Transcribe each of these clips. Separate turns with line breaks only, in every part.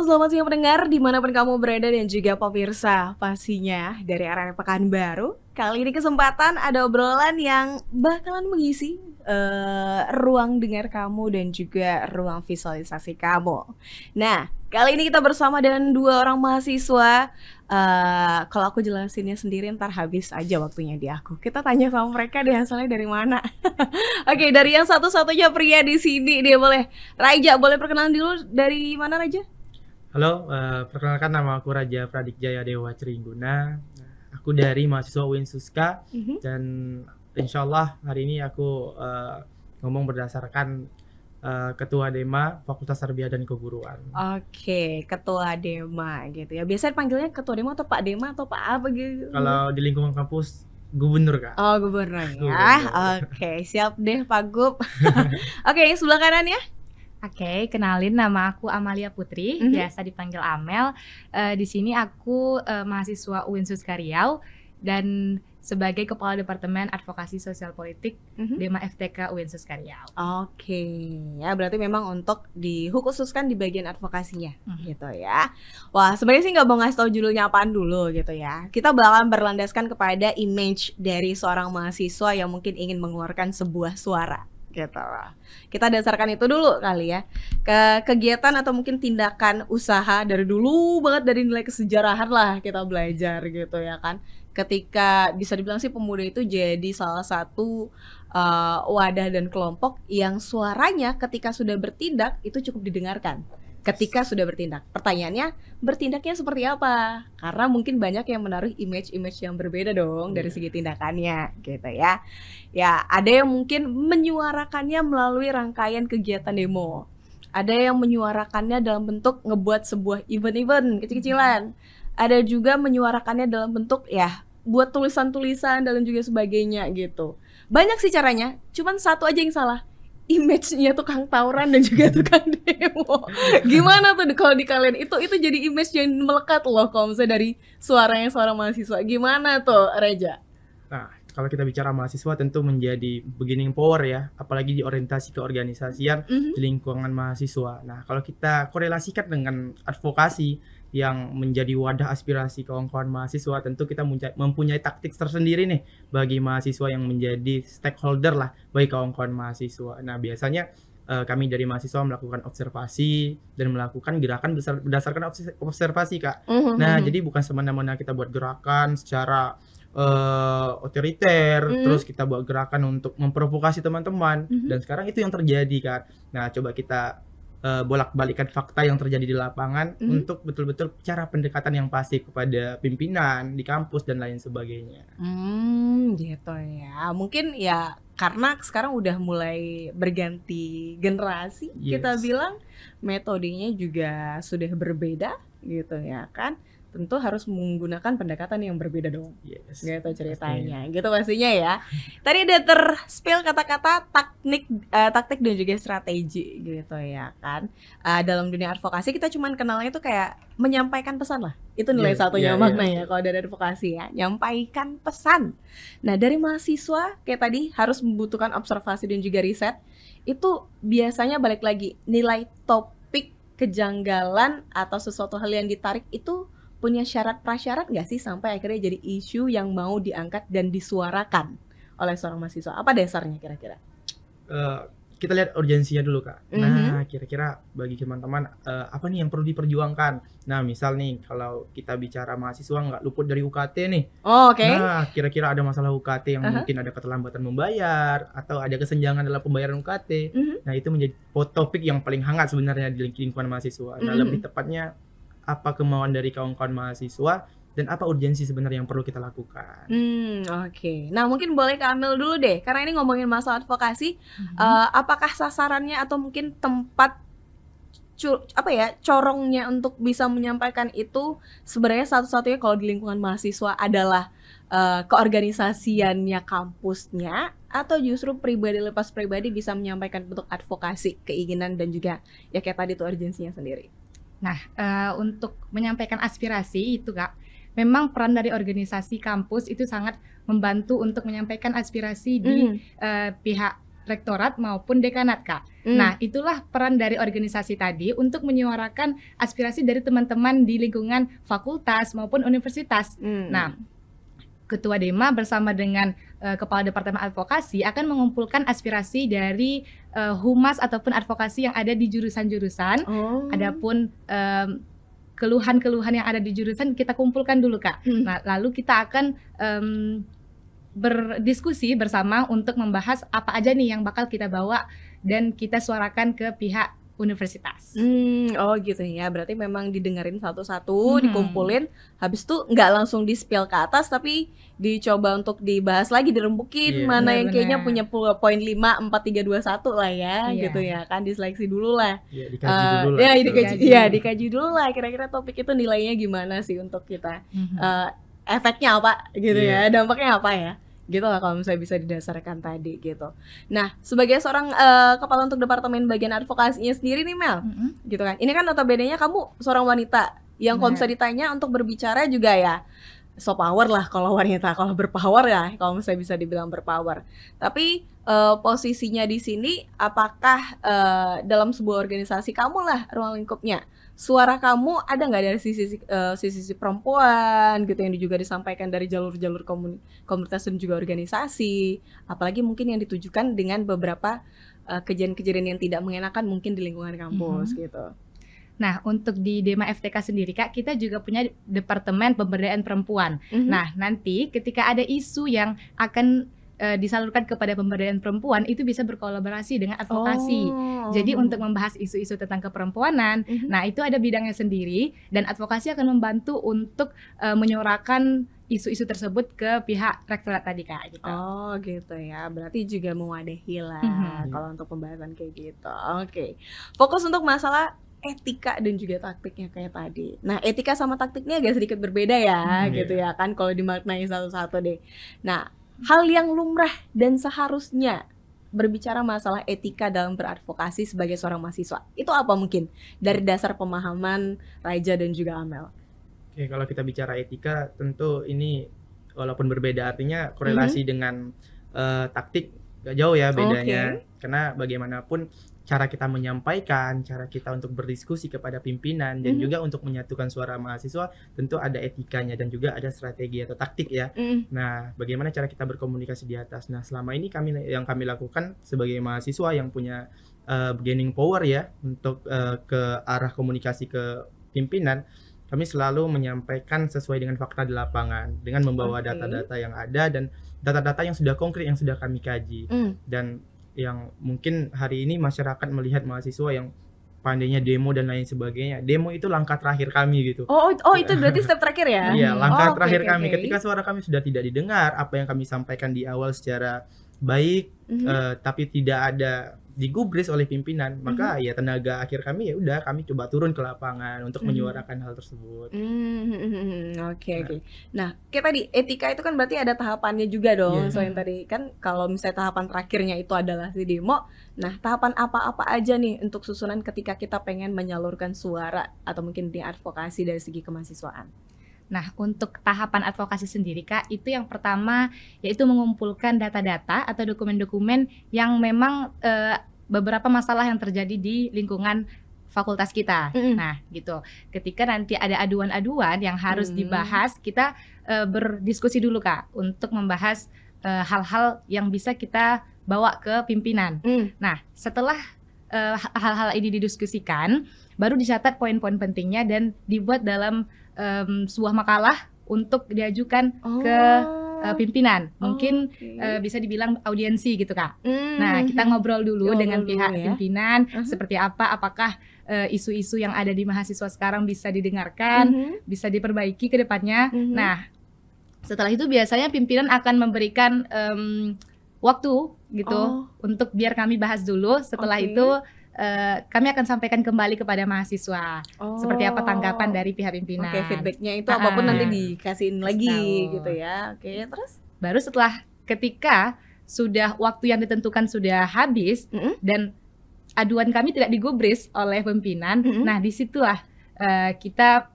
Halo, selamat siang pendengar dimanapun kamu berada dan juga pemirsa pastinya dari area Pekanbaru. Kali ini kesempatan ada obrolan yang bakalan mengisi ruang dengar kamu dan juga ruang visualisasi kamu. Nah, kali ini kita bersama dengan dua orang mahasiswa. Kalau aku jelasinnya sendiri ntar habis aja waktunya di aku. Kita tanya sama mereka deh asalnya dari mana. Oke, dari yang satu-satunya pria di sini dia boleh. Raja, boleh perkenalan dulu dari mana Raja?
Halo, perkenalkan nama aku Raja Pradikjaya Dewa Tringguna. Aku dari mahasiswa UIN Suska dan insya Allah hari ini aku ngomong berdasarkan Ketua Dema Fakultas Tarbiyah dan Keguruan.
Oke, Ketua Dema gitu ya. Biasanya panggilnya Ketua Dema atau Pak Dema atau Pak apa gitu?
Kalau di lingkungan kampus, gubernur Kak.
Oh, gubernur ya.
Gubernur.
Oke, siap deh Pak Gub. Oke, yang sebelah kanan ya.
Oke, kenalin nama aku Amalia Putri, biasa dipanggil Amel. Di sini aku mahasiswa UIN Suska Riau dan sebagai Kepala Departemen Advokasi Sosial Politik Dema FTK UIN Suska Riau.
Oke, ya berarti memang untuk dikhususkan di bagian advokasinya gitu ya. Wah, sebenarnya sih nggak mau ngasih tahu judulnya apaan dulu gitu ya. Kita bakalan berlandaskan kepada image dari seorang mahasiswa yang mungkin ingin mengeluarkan sebuah suara gitu lah. Kita dasarkan itu dulu kali ya. Ke kegiatan atau mungkin tindakan usaha dari dulu banget, dari nilai kesejarahan lah kita belajar gitu ya kan. Ketika bisa dibilang sih pemuda itu jadi salah satu wadah dan kelompok yang suaranya ketika sudah bertindak itu cukup didengarkan. Ketika sudah bertindak, pertanyaannya bertindaknya seperti apa? Karena mungkin banyak yang menaruh image-image yang berbeda dong dari segi tindakannya gitu ya. Ya, ada yang mungkin menyuarakannya melalui rangkaian kegiatan demo. Ada yang menyuarakannya dalam bentuk ngebuat sebuah event-event kecil-kecilan. Ada juga menyuarakannya dalam bentuk ya buat tulisan-tulisan dan juga sebagainya gitu. Banyak sih caranya, cuman satu aja yang salah. Image-nya tukang tawuran dan juga tukang demo. Gimana tuh kalau di kalian itu jadi image yang melekat loh kalau misalnya dari suaranya seorang mahasiswa. Gimana tuh Reja?
Nah, kalau kita bicara mahasiswa tentu menjadi beginning power ya, apalagi di orientasi keorganisasian di lingkungan mahasiswa. Nah, kalau kita korelasikan dengan advokasi yang menjadi wadah aspirasi kawan-kawan mahasiswa, tentu kita mempunyai taktik tersendiri nih bagi mahasiswa yang menjadi stakeholder lah bagi kawan-kawan mahasiswa. Nah, biasanya kami dari mahasiswa melakukan observasi dan melakukan gerakan berdasarkan observasi, Kak. Nah, jadi bukan semena-mena kita buat gerakan secara otoriter, terus kita buat gerakan untuk memprovokasi teman-teman, dan sekarang itu yang terjadi, Kak. Nah, coba kita bolak-balikan fakta yang terjadi di lapangan untuk betul-betul cara pendekatan yang pasti kepada pimpinan di kampus dan lain sebagainya.
Gitu ya. Mungkin ya karena sekarang udah mulai berganti generasi, kita bilang metodenya juga sudah berbeda gitu ya kan. Tentu harus menggunakan pendekatan yang berbeda dong. Gitu ceritanya. Gitu pastinya ya. Tadi ada terspill kata-kata taktik dan juga strategi gitu ya kan. Dalam dunia advokasi kita cuman kenalnya tuh kayak menyampaikan pesan lah. Itu nilai satunya maknanya kalau dari advokasi ya. Nyampaikan pesan. Nah, dari mahasiswa kayak tadi harus membutuhkan observasi dan juga riset. Itu biasanya balik lagi nilai topik, kejanggalan atau sesuatu hal yang ditarik itu punya syarat prasyarat nggak sih sampai akhirnya jadi isu yang mau diangkat dan disuarakan oleh seorang mahasiswa? Apa dasarnya kira-kira?
Kita lihat urgensinya dulu, Kak. Nah, kira-kira bagi teman-teman apa nih yang perlu diperjuangkan? Nah, misal nih kalau kita bicara mahasiswa nggak luput dari UKT nih. Nah, kira-kira ada masalah UKT yang mungkin ada keterlambatan membayar atau ada kesenjangan dalam pembayaran UKT. Nah, itu menjadi topik yang paling hangat sebenarnya di lingkungan mahasiswa. Nah, lebih tepatnya apa kemauan dari kawan-kawan mahasiswa dan apa urgensi sebenarnya yang perlu kita lakukan.
Oke. Nah, mungkin boleh ke Amel dulu deh, karena ini ngomongin masalah advokasi. Apakah sasarannya atau mungkin tempat corongnya untuk bisa menyampaikan itu sebenarnya satu-satunya kalau di lingkungan mahasiswa adalah keorganisasiannya kampusnya, atau justru pribadi lepas pribadi bisa menyampaikan bentuk advokasi, keinginan dan juga ya kayak tadi tuh urgensinya sendiri.
Nah, untuk menyampaikan aspirasi itu, Kak, memang peran dari organisasi kampus itu sangat membantu untuk menyampaikan aspirasi di pihak rektorat maupun dekanat, Kak. Nah, itulah peran dari organisasi tadi untuk menyuarakan aspirasi dari teman-teman di lingkungan fakultas maupun universitas. Nah, Ketua Dema bersama dengan Kepala Departemen Advokasi akan mengumpulkan aspirasi dari humas ataupun advokasi yang ada di jurusan-jurusan. Adapun keluhan-keluhan yang ada di jurusan kita kumpulkan dulu, Kak. Nah, lalu kita akan berdiskusi bersama untuk membahas apa aja nih yang bakal kita bawa dan kita suarakan ke pihak universitas.
Oh gitu ya, berarti memang didengerin satu-satu, dikumpulin, habis itu nggak langsung di-spill ke atas, tapi dicoba untuk dibahas lagi, dirembukin mana yang kayaknya punya poin 5, 4, 3, 2, 1 lah ya, gitu ya kan, diseleksi dulu lah.
Dikaji dulu lah.
Dikaji dulu lah, kira-kira topik itu nilainya gimana sih untuk kita, efeknya apa gitu ya, dampaknya apa ya. Gitu lah kalau misalnya bisa didasarkan tadi gitu. Nah, sebagai seorang kepala untuk departemen bagian advokasinya sendiri nih Mel, gitu kan. Ini kan notabene-nya kamu seorang wanita yang kalau bisa ditanya untuk berbicara juga ya so power lah kalau wanita, kalau berpower ya, kalau misalnya bisa dibilang berpower. Tapi posisinya di sini apakah dalam sebuah organisasi kamu lah ruang lingkupnya? Suara kamu ada nggak dari sisi perempuan gitu yang juga disampaikan dari jalur-jalur komunitas dan juga organisasi, apalagi mungkin yang ditujukan dengan beberapa kejadian-kejadian yang tidak mengenakan mungkin di lingkungan kampus gitu.
Nah, untuk di Dema FTK sendiri, Kak, kita juga punya Departemen Pemberdayaan Perempuan. Nah, nanti ketika ada isu yang akan disalurkan kepada pemberdayaan perempuan, itu bisa berkolaborasi dengan advokasi. Jadi untuk membahas isu-isu tentang keperempuanan, nah itu ada bidangnya sendiri, dan advokasi akan membantu untuk menyuarakan isu-isu tersebut ke pihak rektorat tadi, Kak. Gitu.
Oh gitu ya, berarti juga mewadahi lah kalau untuk pembahasan kayak gitu. Oke. Fokus untuk masalah etika dan juga taktiknya kayak tadi. Nah, etika sama taktiknya agak sedikit berbeda ya, gitu ya kan, kalau dimaknai satu-satu deh. Nah, hal yang lumrah dan seharusnya berbicara masalah etika dalam beradvokasi sebagai seorang mahasiswa, itu apa mungkin dari dasar pemahaman Raja dan juga Amel?
Oke, kalau kita bicara etika, tentu ini walaupun berbeda artinya korelasi dengan taktik gak jauh ya bedanya. Karena bagaimanapun cara kita menyampaikan, cara kita untuk berdiskusi kepada pimpinan dan juga untuk menyatukan suara mahasiswa, tentu ada etikanya dan juga ada strategi atau taktik ya. Nah, bagaimana cara kita berkomunikasi di atas? Nah, selama ini yang kami lakukan sebagai mahasiswa yang punya bargaining power ya untuk ke arah komunikasi ke pimpinan, kami selalu menyampaikan sesuai dengan fakta di lapangan dengan membawa data-data yang ada dan data-data yang sudah konkret yang sudah kami kaji. Dan yang mungkin hari ini masyarakat melihat mahasiswa yang pandainya demo dan lain sebagainya. Demo itu langkah terakhir kami gitu.
Itu berarti step terakhir ya?
Iya, langkah terakhir kami. Ketika suara kami sudah tidak didengar, apa yang kami sampaikan di awal secara baik, tapi tidak ada digubris oleh pimpinan, maka ya tenaga akhir kami ya udah kami coba turun ke lapangan untuk menyuarakan hal tersebut.
Oke. Nah, kayak tadi etika itu kan berarti ada tahapannya juga dong. Selain tadi kan kalau misalnya tahapan terakhirnya itu adalah si demo. Nah, tahapan apa-apa aja nih untuk susunan ketika kita pengen menyalurkan suara atau mungkin di advokasi dari segi kemahasiswaan?
Nah, untuk tahapan advokasi sendiri, Kak, itu yang pertama yaitu mengumpulkan data-data atau dokumen-dokumen yang memang beberapa masalah yang terjadi di lingkungan fakultas kita. Nah, gitu. Ketika nanti ada aduan-aduan yang harus dibahas, kita berdiskusi dulu, Kak, untuk membahas hal-hal yang bisa kita bawa ke pimpinan. Nah, setelah hal-hal ini didiskusikan, baru dicatat poin-poin pentingnya dan dibuat dalam sebuah makalah untuk diajukan ke pimpinan. Mungkin bisa dibilang audiensi gitu, Kak. Nah, kita ngobrol dulu dengan pihak pimpinan seperti apa, apakah isu-isu yang ada di mahasiswa sekarang bisa didengarkan, bisa diperbaiki ke depannya. Nah, setelah itu biasanya pimpinan akan memberikan waktu gitu untuk biar kami bahas dulu. Setelah itu kami akan sampaikan kembali kepada mahasiswa seperti apa tanggapan dari pihak pimpinan.
Feedbacknya itu apapun nanti dikasihin lagi gitu ya. Terus
baru setelah ketika sudah waktu yang ditentukan sudah habis dan aduan kami tidak digubris oleh pimpinan, nah disitulah kita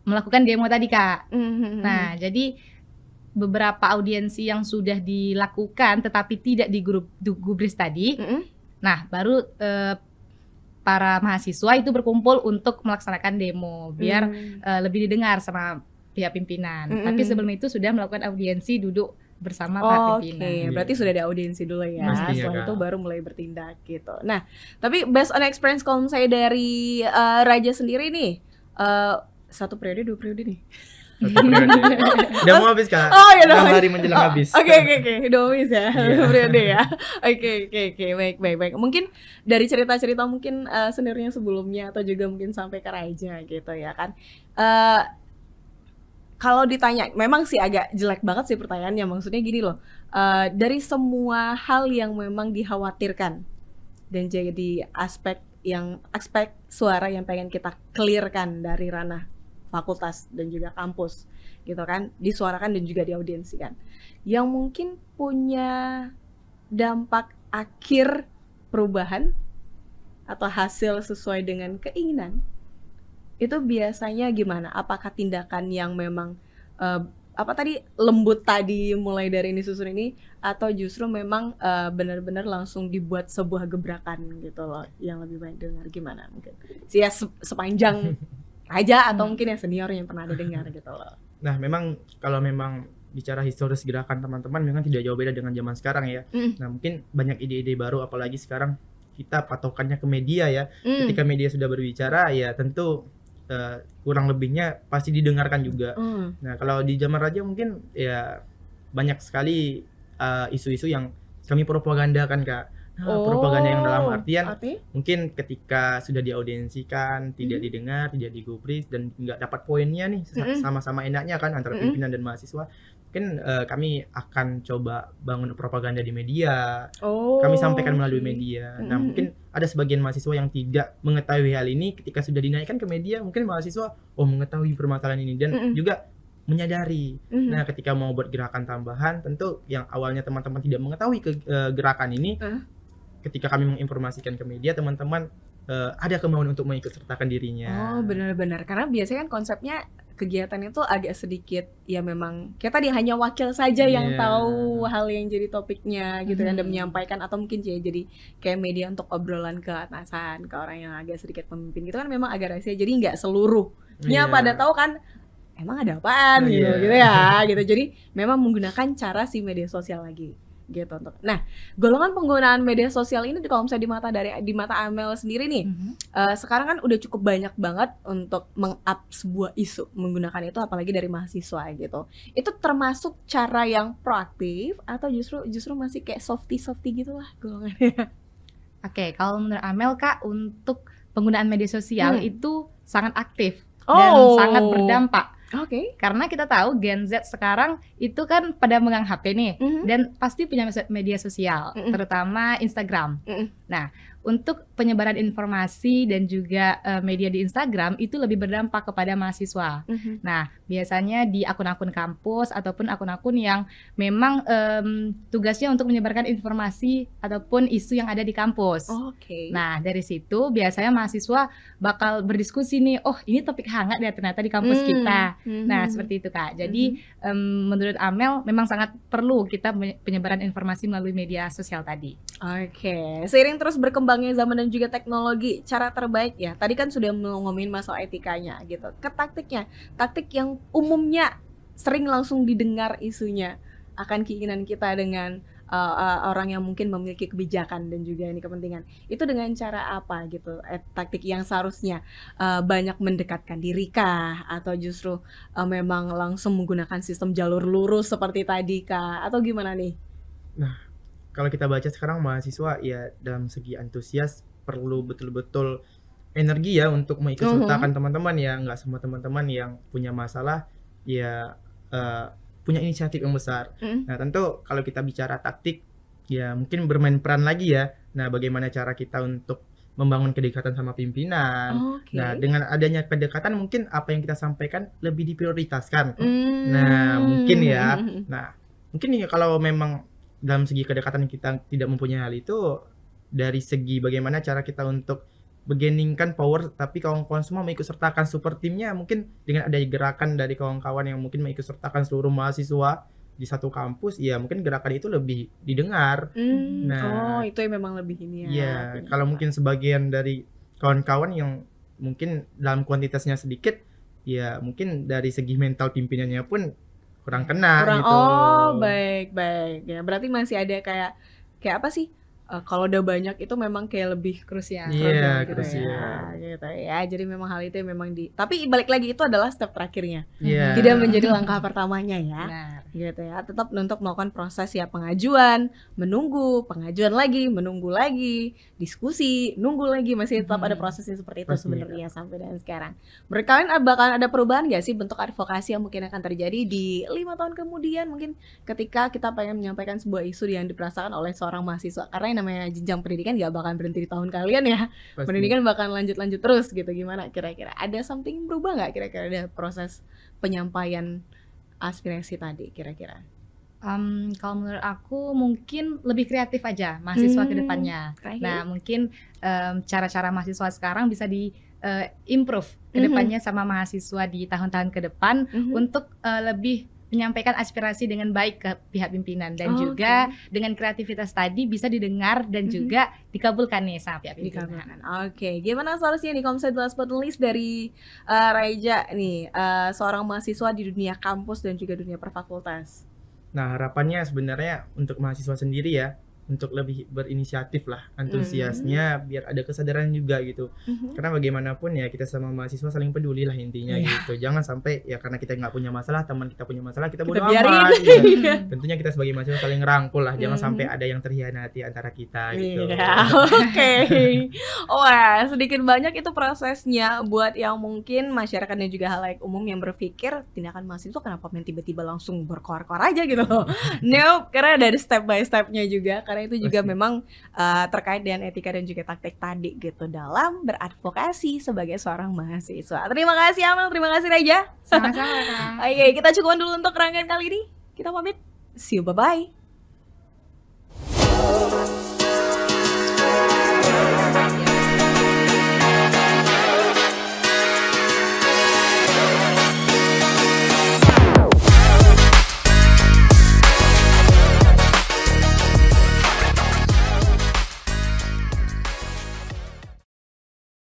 melakukan demo tadi, Kak. Nah, jadi beberapa audiensi yang sudah dilakukan tetapi tidak digubris tadi. Nah, baru para mahasiswa itu berkumpul untuk melaksanakan demo biar lebih didengar sama pihak pimpinan. Tapi sebelum itu sudah melakukan audiensi, duduk bersama pihak pimpinan.
Oke, berarti sudah ada audiensi dulu ya.
Pastinya,
Setelah
Kak.
itu baru mulai bertindak gitu. Nah, tapi based on experience kalau misalnya dari Raja sendiri nih, 1 periode 2 periode nih.
Udah mau habis Kak.
Oh, ya udah
6
habis.
hari menjelang habis.
Oke, udah habis ya.
Iya.
Periode ya. Oke, baik. Mungkin dari cerita-cerita mungkin seniornya sebelumnya atau juga mungkin sampai ke Raja gitu ya kan. Kalau ditanya, memang sih agak jelek banget sih pertanyaannya. Maksudnya gini loh, dari semua hal yang memang dikhawatirkan dan jadi aspek suara yang pengen kita clearkan dari ranah fakultas dan juga kampus gitu kan, disuarakan dan juga diaudiensikan, yang mungkin punya dampak akhir perubahan atau hasil sesuai dengan keinginan, itu biasanya gimana? Apakah tindakan yang memang lembut tadi mulai dari ini susun ini, atau justru memang benar-benar langsung dibuat sebuah gebrakan gitu loh yang lebih baik dengar, gimana mungkin sih ya sepanjang Raja atau mungkin yang senior yang pernah ada dengar gitu loh.
Nah, memang kalau memang bicara historis gerakan teman-teman memang tidak jauh beda dengan zaman sekarang ya. Nah, mungkin banyak ide-ide baru, apalagi sekarang kita patokannya ke media ya. Ketika media sudah berbicara ya tentu kurang lebihnya pasti didengarkan juga. Nah, kalau di zaman Raja mungkin ya banyak sekali isu-isu yang kami propagandakan Kak. Propaganda yang dalam artian mungkin ketika sudah diaudiensikan tidak didengar, tidak digubris dan nggak dapat poinnya nih, sama-sama enaknya kan antara pimpinan dan mahasiswa, mungkin kami akan coba bangun propaganda di media. Kami sampaikan melalui media. Nah, mungkin ada sebagian mahasiswa yang tidak mengetahui hal ini, ketika sudah dinaikkan ke media mungkin mahasiswa mengetahui permasalahan ini dan juga menyadari. Nah, ketika mau buat gerakan tambahan, tentu yang awalnya teman-teman tidak mengetahui gerakan ini, ketika kami menginformasikan ke media, teman-teman ada kemauan untuk mengikut sertakan dirinya.
Benar-benar, karena biasanya kan konsepnya kegiatan itu agak sedikit ya memang kita tadi hanya wakil saja yang tahu hal yang jadi topiknya gitu kan, dan menyampaikan, atau mungkin jadi kayak media untuk obrolan ke atasan, ke orang yang agak sedikit pemimpin gitu kan, memang agak rahasia, jadi nggak seluruhnya pada tahu kan emang ada apaan gitu ya gitu. Jadi memang menggunakan cara si media sosial lagi gitu. Nah, golongan penggunaan media sosial ini kalau misalnya di mata Amel sendiri nih, sekarang kan udah cukup banyak banget untuk meng-up sebuah isu menggunakan itu, apalagi dari mahasiswa gitu. Itu termasuk cara yang proaktif atau justru masih kayak softy gitu lah golongannya?
Oke, kalau menurut Amel Kak, untuk penggunaan media sosial itu sangat aktif dan sangat berdampak. Karena kita tahu Gen Z sekarang itu kan pada megang HP nih, dan pasti punya media sosial, terutama Instagram. Nah, untuk penyebaran informasi dan juga media di Instagram itu lebih berdampak kepada mahasiswa. Nah, biasanya di akun-akun kampus ataupun akun-akun yang memang tugasnya untuk menyebarkan informasi ataupun isu yang ada di kampus. Nah, dari situ biasanya mahasiswa bakal berdiskusi nih, ini topik hangat ya ternyata di kampus kita. Nah, seperti itu Kak. Jadi menurut Amel memang sangat perlu kita penyebaran informasi melalui media sosial tadi.
Seiring terus berkembangnya zaman dan juga teknologi, cara terbaik ya, tadi kan sudah ngomongin masalah etikanya gitu, ke taktik yang umumnya sering langsung didengar isunya akan keinginan kita dengan orang yang mungkin memiliki kebijakan dan juga ini kepentingan, itu dengan cara apa gitu, taktik yang seharusnya banyak mendekatkan diri kah, atau justru memang langsung menggunakan sistem jalur lurus seperti tadi kah, atau gimana nih?
Nah, kalau kita baca sekarang mahasiswa ya dalam segi antusias perlu betul-betul energi ya untuk mengikut sertakan teman-teman ya. Nggak semua teman-teman yang punya masalah ya punya inisiatif yang besar. Nah, tentu kalau kita bicara taktik ya mungkin bermain peran lagi ya. Nah, bagaimana cara kita untuk membangun kedekatan sama pimpinan. Nah, dengan adanya kedekatan mungkin apa yang kita sampaikan lebih diprioritaskan. Nah, mungkin ya. Nah, mungkin ya kalau memang dalam segi kedekatan kita tidak mempunyai hal itu, dari segi bagaimana cara kita untuk begeningkan power, tapi kawan-kawan semua mengikut sertakan super timnya, mungkin dengan ada gerakan dari kawan-kawan yang mungkin mengikut sertakan seluruh mahasiswa di satu kampus, ya mungkin gerakan itu lebih didengar.
Oh, itu yang memang lebih ini ya.
Iya, kalau mungkin sebagian dari kawan-kawan yang mungkin dalam kuantitasnya sedikit, ya mungkin dari segi mental pimpinannya pun kurang kena gitu.
Oh, baik. Ya, berarti masih ada kayak apa sih? Kalau udah banyak itu memang kayak lebih krusial.
Iya,
gitu
krusial.
ya. Gitu ya. Jadi memang hal itu yang memang tapi balik lagi itu adalah step terakhirnya.
Iya.
Tidak menjadi langkah pertamanya ya.
Benar.
Gitu ya. Tetap untuk melakukan proses ya pengajuan, menunggu, pengajuan lagi, menunggu lagi, diskusi, nunggu lagi, masih tetap ada prosesnya seperti itu sebenarnya sampai dengan sekarang. Menurut kalian bakal ada perubahan nggak sih bentuk advokasi yang mungkin akan terjadi di 5 tahun kemudian mungkin ketika kita pengen menyampaikan sebuah isu yang dirasakan oleh seorang mahasiswa, karena yang namanya jenjang pendidikan gak bakal berhenti di tahun kalian ya.
Pasti.
Pendidikan bakal lanjut terus gitu. Gimana kira-kira? Ada something berubah nggak kira-kira ada proses penyampaian aspirasi tadi kira-kira?
Kalau menurut aku mungkin lebih kreatif aja mahasiswa ke depannya. Nah, mungkin cara-cara mahasiswa sekarang bisa di improve ke depannya sama mahasiswa di tahun-tahun ke depan untuk lebih menyampaikan aspirasi dengan baik ke pihak pimpinan dan juga dengan kreativitas tadi bisa didengar dan juga dikabulkan nih sama pihak pimpinan.
Oke, gimana solusinya nih kalau misalnya list dari Raija nih, seorang mahasiswa di dunia kampus dan juga dunia perfakultas?
Nah, harapannya sebenarnya untuk mahasiswa sendiri ya, untuk lebih berinisiatif lah, antusiasnya biar ada kesadaran juga gitu. Karena bagaimanapun ya kita sama mahasiswa saling peduli lah intinya gitu. Jangan sampai ya karena kita nggak punya masalah, teman kita punya masalah, kita bodo amat. Ya. Tentunya kita sebagai mahasiswa saling rangkul lah, jangan sampai ada yang terhianati antara kita gitu.
Oke. Wah, sedikit banyak itu prosesnya buat yang mungkin masyarakat dan juga halayak umum yang berpikir tindakan mahasiswa kenapa main tiba-tiba langsung berkoar-koar aja gitu loh. Nope, karena dari step by stepnya juga. Karena itu juga memang terkait dengan etika dan juga taktik tadi gitu dalam beradvokasi sebagai seorang mahasiswa. Terima kasih Amel, terima kasih Raija.
Sama-sama.
Oke, kita cukupkan dulu untuk rangkaian kali ini. Kita pamit. See you, bye-bye.